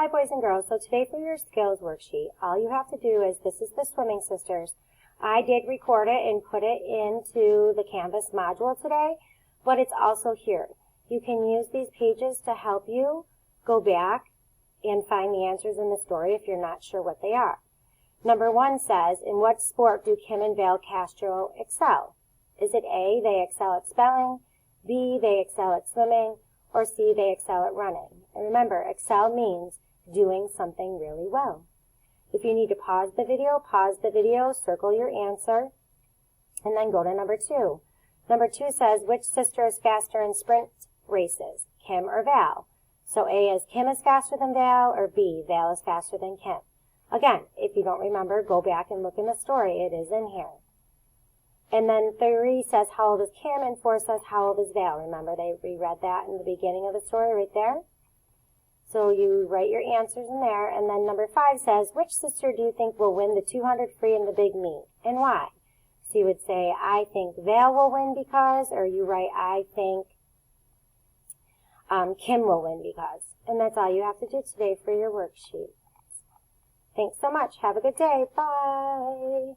Hi boys and girls, so today for your skills worksheet, all you have to do is, this is the Swimming Sisters. I did record it and put it into the Canvas module today, but it's also here. You can use these pages to help you go back and find the answers in the story if you're not sure what they are. Number 1 says, in what sport do Kim and Val Castro excel? Is it A, they excel at spelling, B, they excel at swimming, or C, they excel at running? And remember, excel means doing something really well. If you need to pause the video, circle your answer, and then go to number 2. Number 2 says, which sister is faster in sprint races, Kim or Val? So A is Kim is faster than Val, or B, Val is faster than Kim. Again, if you don't remember, go back and look in the story. It is in here. And then 3 says, how old is Kim? And 4 says, how old is Val? Remember, we read that in the beginning of the story right there. So you write your answers in there. And then number 5 says, which sister do you think will win the 200 free in the big meet? And why? So you would say, I think Val will win because, or you write, I think Kim will win because. And that's all you have to do today for your worksheet. Thanks so much. Have a good day. Bye.